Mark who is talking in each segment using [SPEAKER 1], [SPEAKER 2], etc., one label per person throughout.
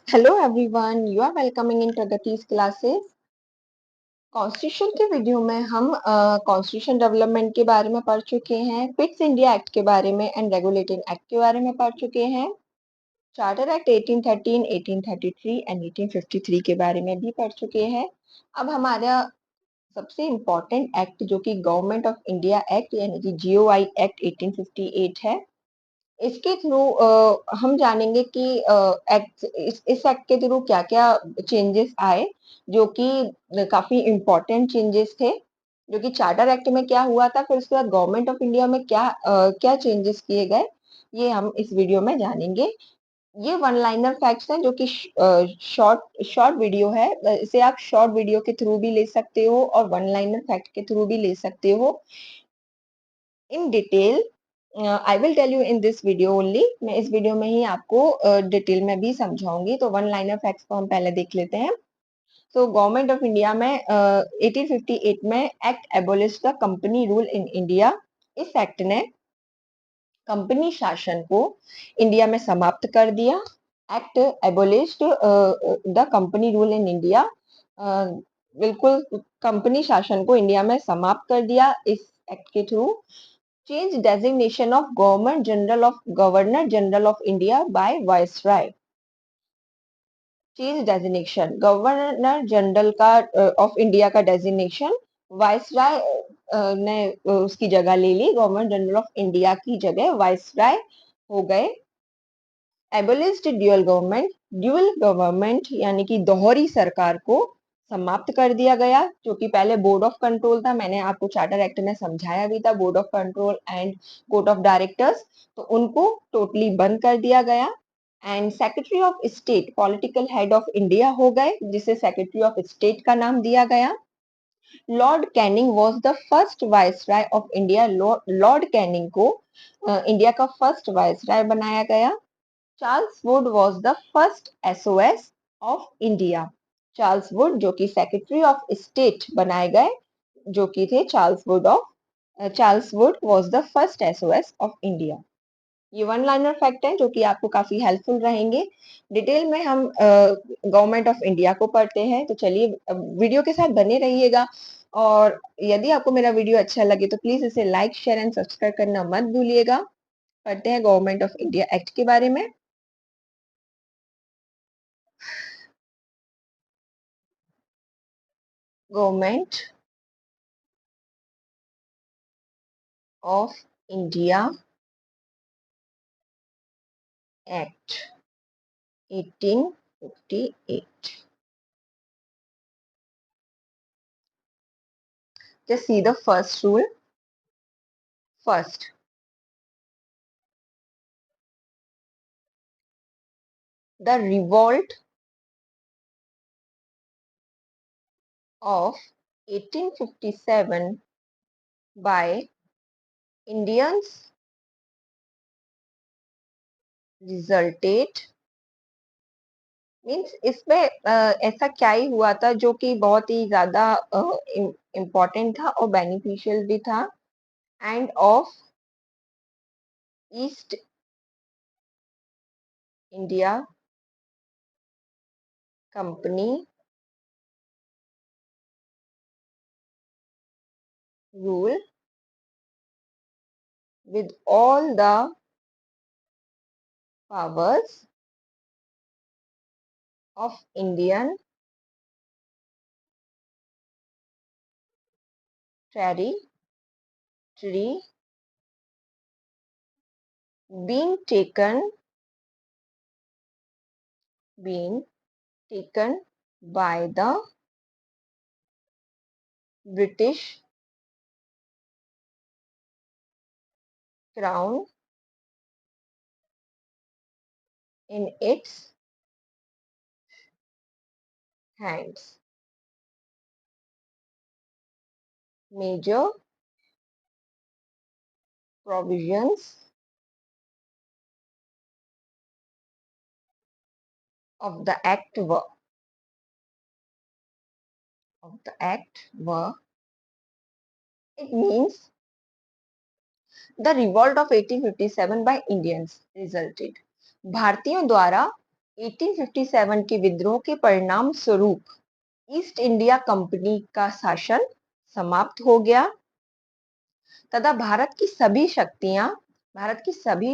[SPEAKER 1] Hello everyone, you are welcoming in Pragati's classes. Constitution के video में हम constitution development के बारे में पढ़ चुके हैं, फिट्स इंडिया एक्ट के बारे में एंड रेगुलेटिंग एक्ट के बारे में पढ़ चुके हैं, चार्टर एक्ट 1813, 1833 एंड 1853 के बारे में भी पढ़ चुके हैं। अब हमारा सबसे इम्पोर्टेंट एक्ट जो कि गवर्नमेंट ऑफ इंडिया एक्ट यानी कि जीओआई एक्ट 1858 है, इसके थ्रू हम जानेंगे कि एक्ट इस एक्ट के थ्रू क्या क्या चेंजेस आए जो कि काफी इम्पोर्टेंट चेंजेस थे, जो कि चार्टर एक्ट में क्या हुआ था, फिर उसके बाद गवर्नमेंट ऑफ इंडिया में क्या चेंजेस किए गए, ये हम इस वीडियो में जानेंगे। ये वन लाइनर फैक्ट्स हैं जो कि शॉर्ट शॉर्ट वीडियो है, इसे आप शॉर्ट वीडियो के थ्रू भी ले सकते हो और वन लाइनर फैक्ट के थ्रू भी ले सकते हो। In detail I will tell you in this video only, मैं इस वीडियो में ही आपको डिटेल में भी समझाऊंगी। तो वन लाइनर फैक्ट्स को हम पहले देख लेते हैं। तो गवर्नमेंट ऑफ इंडिया में 1858 में act abolish the company rule in India. इस एक्ट ने कंपनी शासन को इंडिया में समाप्त कर दिया। Act एबोलिश्ड the company rule in India, बिल्कुल कंपनी शासन को इंडिया में समाप्त कर दिया इस एक्ट के through. Change designation of Governor General of India by Viceroy. Change designation governor general का ऑफ इंडिया का डेजिग्नेशन वाइसराय ने उसकी जगह ले ली, गवर्नर जनरल ऑफ इंडिया की जगह वाइसराय हो गए। एबोलिश्ड ड्यूअल गवर्नमेंट यानी कि दोहरी सरकार को समाप्त कर दिया गया, जो कि पहले बोर्ड ऑफ कंट्रोल था। मैंने आपको चार्टर एक्ट में समझाया भी था, board of control and court of directors, तो उनको टोटली बंद कर दिया गया। And secretary of state political head of India हो गए, जिसे सेक्रेटरी ऑफ स्टेट का नाम दिया गया। Lord Canning was the first viceroy of India. Lord Canning को इंडिया का फर्स्ट वाइसराय बनाया गया। Charles Wood was the first SOS of India. Charles Wood जो कि सेक्रेटरी ऑफ स्टेट बनाए गए, जो कि थे Charles Wood was the first SOS of India. ये वन लाइनर फैक्ट है जो कि आपको काफी हेल्पफुल रहेंगे। डिटेल में हम गवर्नमेंट ऑफ इंडिया को पढ़ते हैं, तो चलिए वीडियो के साथ बने रहिएगा। और यदि आपको मेरा वीडियो अच्छा लगे तो प्लीज इसे लाइक शेयर एंड सब्सक्राइब करना मत भूलिएगा। पढ़ते हैं गवर्नमेंट ऑफ इंडिया एक्ट के बारे में। Government of India act 1858। Just see the first rule. First, the revolt of 1857 by Indians resulted, means इसमें ऐसा क्या ही हुआ था जो कि बहुत ही ज्यादा इम्पोर्टेंट था और बेनिफिशियल भी था। End of east India company rule with all the powers of Indian territory being taken by the British Crown in its hands. Major provisions of the act were, it means the revolt of 1857 by Indians resulted, भारतीयों द्वारा 1857 के विद्रोह के परिणाम स्वरूप east India company का शासन समाप्त हो गया तथा भारत की सभी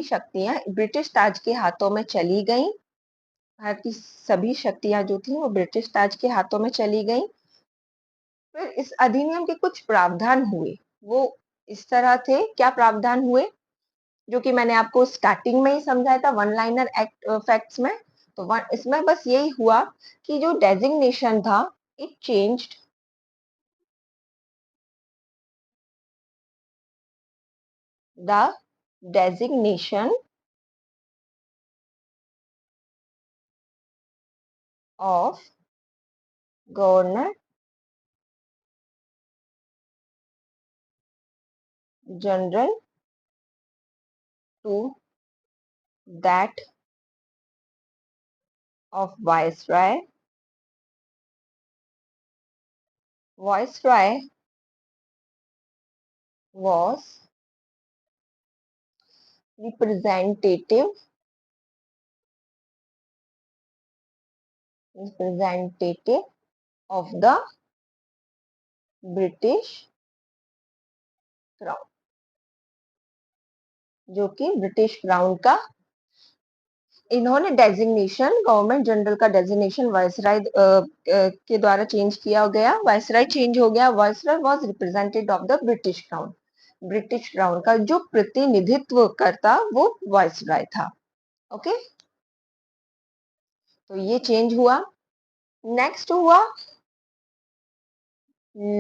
[SPEAKER 1] शक्तियां ब्रिटिश ताज के हाथों में चली गईं। भारत की सभी शक्तियां जो थी वो ब्रिटिश ताज के हाथों में चली गईं। फिर इस अधिनियम के कुछ प्रावधान हुए, वो इस तरह थे। क्या प्रावधान हुए? जो कि मैंने आपको स्टार्टिंग में ही समझाया था वन लाइनर एक्ट फैक्ट्स में। तो इसमें बस यही हुआ कि जो डेजिग्नेशन था, it changed the designation of governor general to that of Viceroy. Viceroy was representative of the British Crown, जो कि ब्रिटिश क्राउन का इन्होंने डेजिग्नेशन, गवर्नमेंट जनरल का डेजिग्नेशन वायसराय के द्वारा चेंज किया गया। वायसराय चेंज हो गया। Viceroy was representative of the British crown. British crown का जो प्रतिनिधित्व करता वो वायसराय था। ओके, तो ये चेंज हुआ। नेक्स्ट हुआ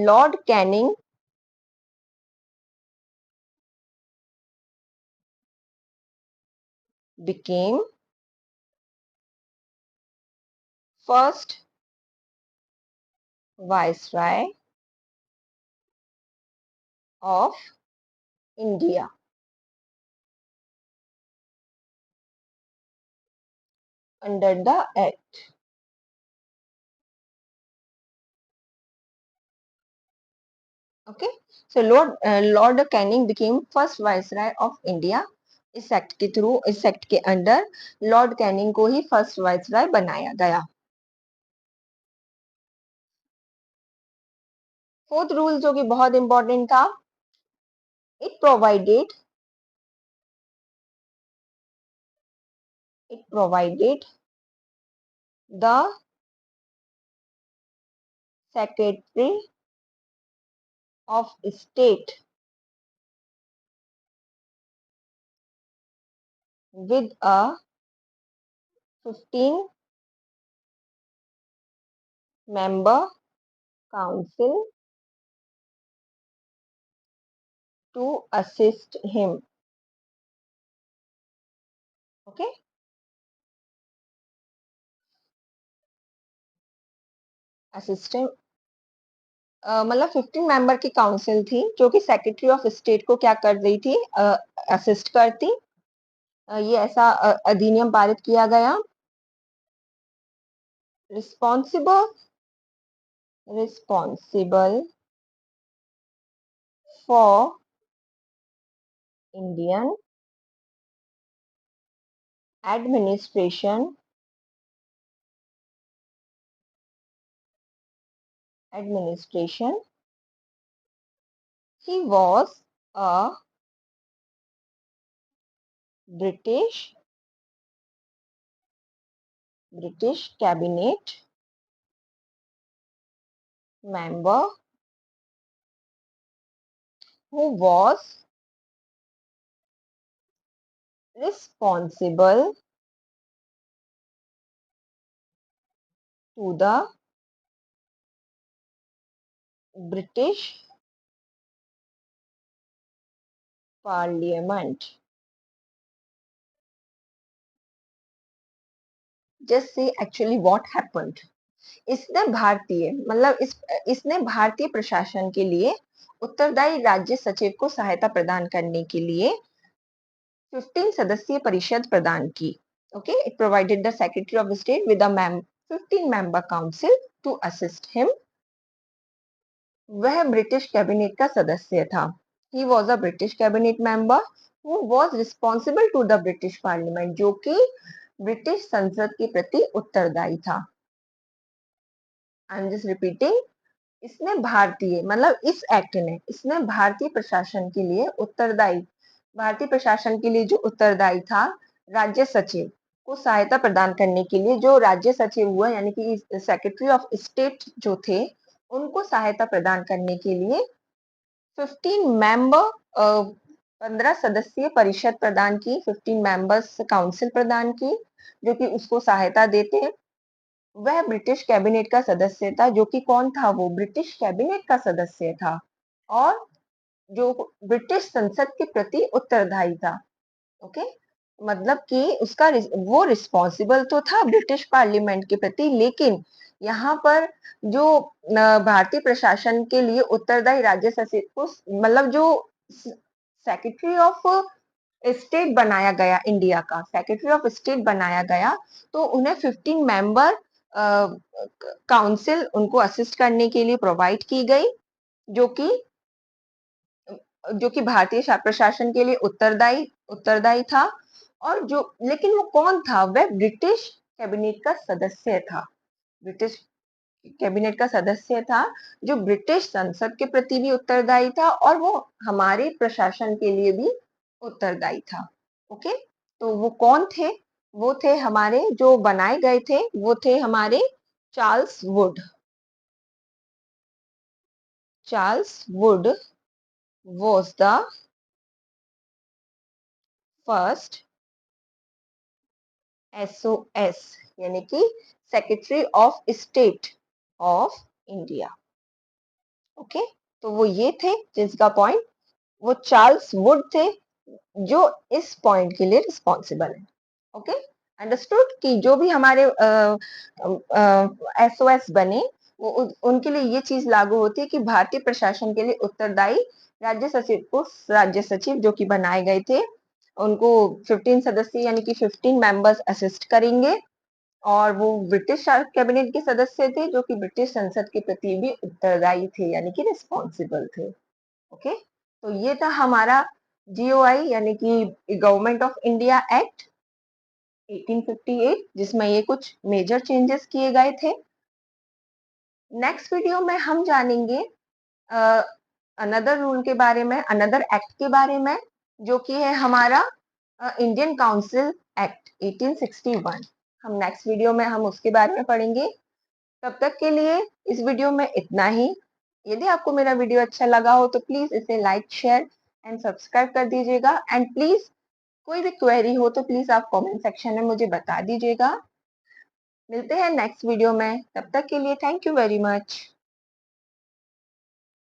[SPEAKER 1] Lord Canning became first viceroy of India under the act. Okay, so Lord Canning became first viceroy of India. इस एक्ट के थ्रू, इस एक्ट के अंडर लॉर्ड कैनिंग को ही फर्स्ट वाइसराय बनाया गया। फोर्थ रूल जो कि बहुत इंपॉर्टेंट था, it provided the secretary of state with a 15-member council to assist him. Okay, assistant मतलब 15 मेंबर की काउंसिल थी जो कि सेक्रेटरी ऑफ स्टेट को क्या कर रही थी, असिस्ट करती। ये ऐसा अधिनियम पारित किया गया। Responsible for Indian administration he was a British cabinet member who was responsible to the British Parliament. Just say actually what happened. इसने भारतीय प्रशासन के लिए उत्तरदायी राज्य सचिव को सहायता प्रदान करने के लिए 15 सदस्यीय परिषद प्रदान की। Okay, it provided the secretary of state with a 15 member council to assist him. वह ब्रिटिश कैबिनेट का सदस्य था। He was a British cabinet member who was responsible to the British parliament, जो कि ब्रिटिश संसद के प्रति उत्तरदायी था। आई एम जस्ट रिपीटिंग, इसने भारतीय मतलब इस एक्ट ने इसने भारतीय प्रशासन के लिए उत्तरदायी, भारतीय प्रशासन के लिए जो उत्तरदायी था, राज्य सचिव को सहायता प्रदान करने के लिए, जो राज्य सचिव हुआ यानी कि सेक्रेटरी ऑफ स्टेट जो थे, उनको सहायता प्रदान करने के लिए 15 मेंबर 15 सदस्यीय परिषद प्रदान की, 15 मेंबर्स काउंसिल प्रदान की, जो कि उसको सहायता देते। वह ब्रिटिश कैबिनेट का सदस्य था, जो कि कौन था, वो ब्रिटिश कैबिनेट का सदस्य था और जो ब्रिटिश संसद के प्रति उत्तरदायी था। ओके, मतलब कि उसका वो रिस्पॉन्सिबल तो था ब्रिटिश पार्लियामेंट के प्रति, लेकिन यहाँ पर जो भारतीय प्रशासन के लिए उत्तरदायी राज्य सचिव को, मतलब जो सेक्रेटरी ऑफ स्टेट बनाया गया, इंडिया का सेक्रेटरी ऑफ स्टेट बनाया गया, तो उन्हें 15 मेंबर काउंसिल उनको असिस्ट करने के लिए प्रोवाइड की गई, जो कि भारतीय प्रशासन के लिए उत्तरदायी था। और जो, लेकिन वो कौन था, वह ब्रिटिश कैबिनेट का सदस्य था, ब्रिटिश कैबिनेट का सदस्य था, जो ब्रिटिश संसद के प्रति भी उत्तरदायी था और वो हमारे प्रशासन के लिए भी उत्तरदायी था। ओके, तो वो कौन थे, वो थे हमारे जो बनाए गए थे, वो थे हमारे Charles Wood. Charles Wood was the first SOS यानी कि secretary of state of India. Okay, तो वो ये थे जिसका पॉइंट, वो चार्ल्स वुड थे जो इस पॉइंट के लिए रिस्पॉन्सिबल है। ओके, अंडरस्टूड कि जो भी हमारे एसओएस बने, वो उनके लिए ये चीज लागू होती है कि भारतीय प्रशासन के लिए उत्तरदायी राज्य सचिव को, राज्य सचिव जो कि बनाए गए थे, उनको 15 सदस्य यानी कि 15 मेंबर्स असिस्ट करेंगे और वो ब्रिटिश कैबिनेट के सदस्य थे, जो कि ब्रिटिश संसद के प्रति भी उत्तरदायी थे यानी कि रिस्पॉन्सिबल थे। ओके, तो ये था हमारा जीओआई यानी कि गवर्नमेंट ऑफ इंडिया एक्ट 1858, जिसमें ये कुछ मेजर चेंजेस किए गए थे। नेक्स्ट वीडियो में हम जानेंगे अनदर रूल के बारे में, अनदर एक्ट के बारे में, जो कि है हमारा इंडियन काउंसिल एक्ट 1861। हम नेक्स्ट वीडियो में हम उसके बारे में पढ़ेंगे। तब तक के लिए इस वीडियो में इतना ही। यदि आपको मेरा वीडियो अच्छा लगा हो तो प्लीज इसे लाइक, शेयर एंड सब्सक्राइब कर दीजिएगा। एंड प्लीज कोई भी क्वेरी हो तो प्लीज आप कमेंट सेक्शन में मुझे बता दीजिएगा। मिलते हैं नेक्स्ट वीडियो में, तब तक के लिए थैंक यू वेरी मच।